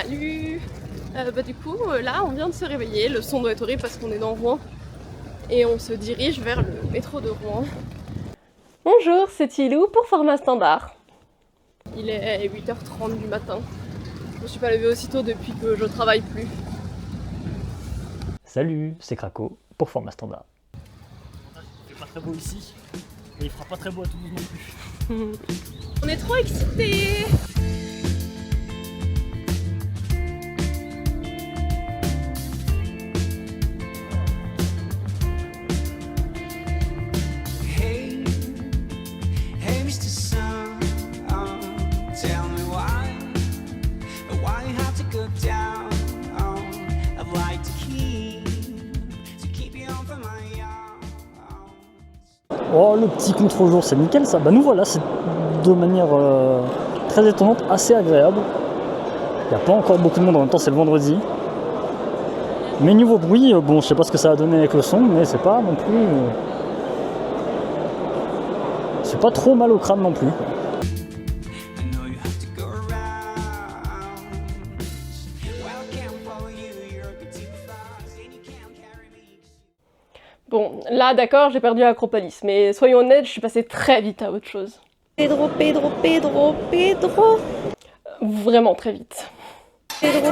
Salut. Du coup, là, on vient de se réveiller. Le son doit être horrible parce qu'on est dans Rouen. Et on se dirige vers le métro de Rouen. Bonjour, c'est Tilou pour Format Standard. Il est 8h30 du matin. Je me suis pas levée aussitôt depuis que je travaille plus. Salut, c'est Craco pour Format Standard. Il fait pas très beau ici, et il fera pas très beau à Toulouse non plus. On est trop excités. Oh, le petit contre-jour, c'est nickel ça. Bah nous voilà, c'est de manière très étonnante, assez agréable. Il n'y a pas encore beaucoup de monde, en même temps c'est le vendredi. Mais niveau bruit, bon je sais pas ce que ça a donné avec le son, mais c'est pas non plus... c'est pas trop mal au crâne non plus. Bon, là d'accord, j'ai perdu Acropolis, mais soyons honnêtes, je suis passée très vite à autre chose. Pedro. Vraiment très vite. Pedro.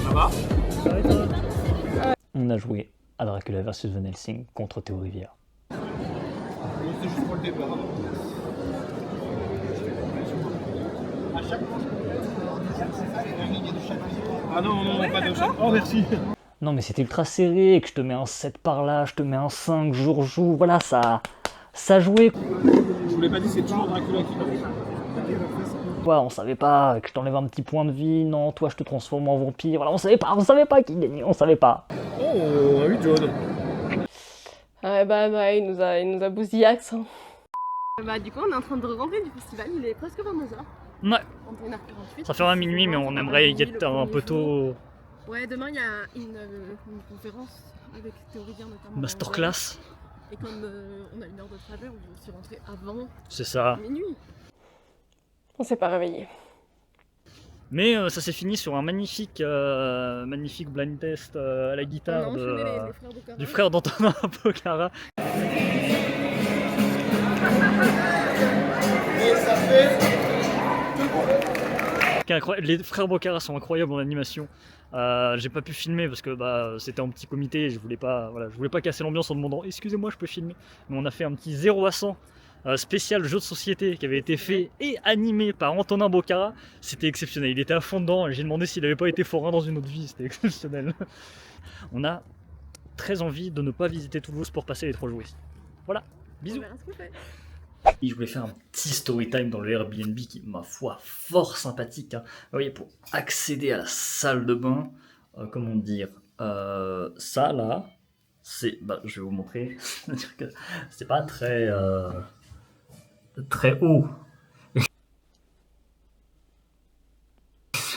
Ça va? On a joué à Dracula vs Van Helsing contre Théo Rivière. C'est juste pour le départ. À chaque fois, ah non, pas de chaque. Oh merci. Non mais c'était ultra serré, que je te mets un 7 par là, je te mets un 5, jour joue, voilà ça jouait. Je vous l'ai pas dit, c'est toujours Dracula qui passe. Ouais, on savait pas que je t'enlève un petit point de vie, non, toi je te transforme en vampire, voilà, on savait pas qui gagnait, on savait pas. Oh, oui, John. Ouais, bah, il nous a bousillax. Hein. Du coup, on est en train de rentrer du festival, il est presque 22h. Ouais, 21h48. ça fera minuit, mais on aimerait y être un peu tôt. Ouais, demain il y a une conférence avec Théoricien notamment. Masterclass. Et comme on a une heure de trajet, on va aussi rentrer avant C'est ça. minuit. On s'est pas réveillé. Mais ça s'est fini sur un magnifique blind test à la guitare du frère d'Antonin Bocara. Les frères Bocara sont incroyables en animation. J'ai pas pu filmer parce que c'était en petit comité et je voulais pas casser l'ambiance en demandant excusez-moi je peux filmer. Mais on a fait un petit 0 à 100 spécial jeu de société qui avait été fait et animé par Antonin Bocara. C'était exceptionnel, il était à fond dedans et j'ai demandé s'il avait pas été forain dans une autre vie, c'était exceptionnel. On a très envie de ne pas visiter Toulouse pour passer les 3 jours ici. Voilà, bisous. Et je voulais faire un petit story time dans le Airbnb qui, ma foi, fort sympathique. Hein. Vous voyez, pour accéder à la salle de bain, comment dire, ça là, c'est, je vais vous montrer, c'est pas très haut.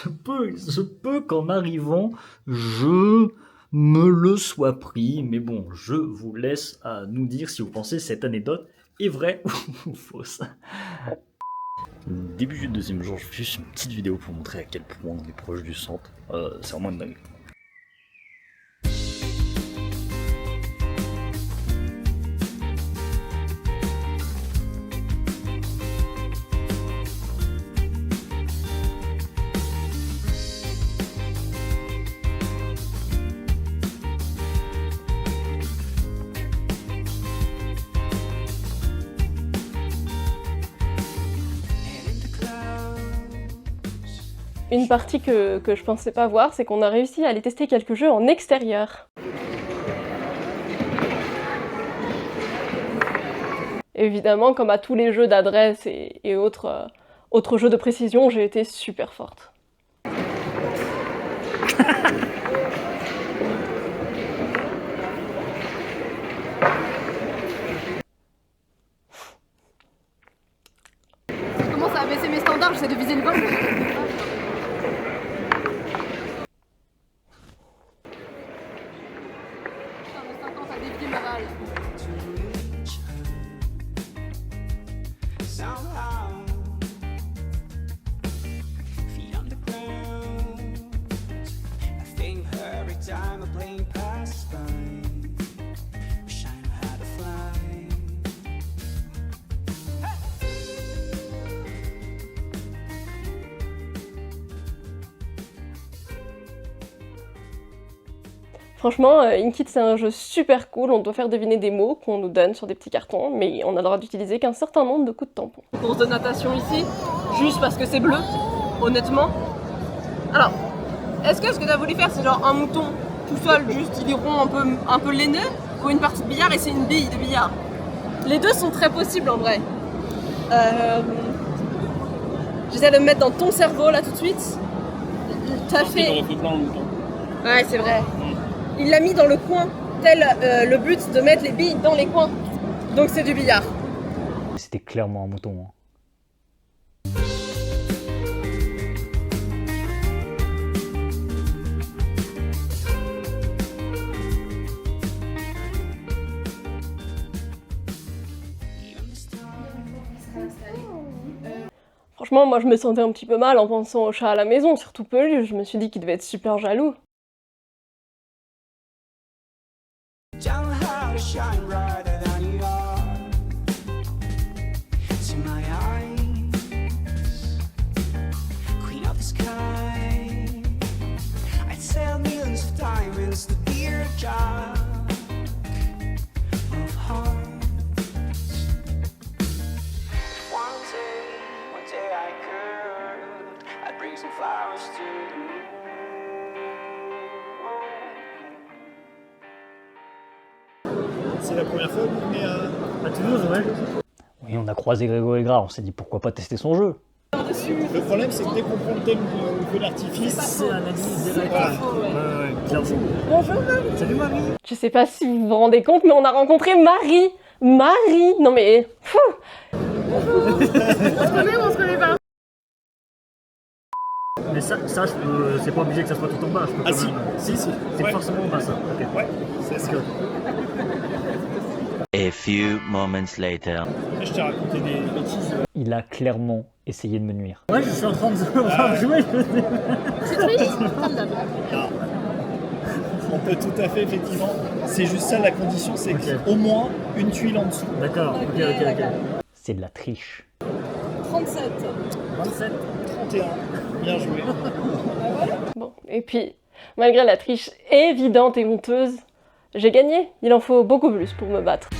Je peux qu'en arrivant, je me le sois pris, mais bon, je vous laisse à nous dire si vous pensez cette anecdote est vraie ou fausse. Début du deuxième jour, je fais juste une petite vidéo pour montrer à quel point on est proche du centre. C'est vraiment une dingue. Une partie que je pensais pas voir, c'est qu'on a réussi à aller tester quelques jeux en extérieur. Évidemment, comme à tous les jeux d'adresse et autres jeux de précision, j'ai été super forte. Je commence à baisser mes standards, j'essaie de viser le 20. Franchement, Inkit c'est un jeu super cool, on doit faire deviner des mots qu'on nous donne sur des petits cartons, mais on a le droit d'utiliser qu'un certain nombre de coups de tampon. Course de natation ici, juste parce que c'est bleu, honnêtement. Alors, est-ce que ce que t'as voulu faire c'est genre un mouton tout seul, juste il est rond un peu laineux, ou une partie de billard et c'est une bille de billard? Les deux sont très possibles en vrai. J'essaie de me mettre dans ton cerveau là tout de suite. T'as fait... Il aurait fait plein en même temps. Ouais, c'est vrai. Il l'a mis dans le coin, tel le but de mettre les billes dans les coins. Donc c'est du billard. C'était clairement un mouton. Hein. Franchement, moi je me sentais un petit peu mal en pensant au chat à la maison, surtout Peluche. Je me suis dit qu'il devait être super jaloux. C'est la première fois que vous venez à Toulouse, ouais. Oui, on a croisé Grégory Gras, on s'est dit pourquoi pas tester son jeu. Le problème, c'est que dès qu'on prend le thème du feu d'artifice, c'est un avis direct. Bonjour Marie. Salut Marie. Je sais pas si vous vous rendez compte, mais on a rencontré Marie. Marie. Non mais... Bonjour. On se connaît ou on se connaît pas? Mais ça c'est pas obligé que ça soit tout en bas. Je peux Ah quand si, même... si. C'est Ouais. forcément en bas ça. Okay. Ouais, c'est ça. A few moments later. Je t'ai raconté des bêtises. Il a clairement essayé de me nuire. Ouais, je suis en train de jouer. C'est triste, comme d'hab. Non. On peut tout à fait, effectivement. C'est juste ça la condition, c'est Ok. qu'au moins une tuile en dessous. D'accord, ok. C'est de la triche. 37. 27. 31. Bien joué. Bon, et puis, malgré la triche évidente et honteuse, j'ai gagné. Il en faut beaucoup plus pour me battre.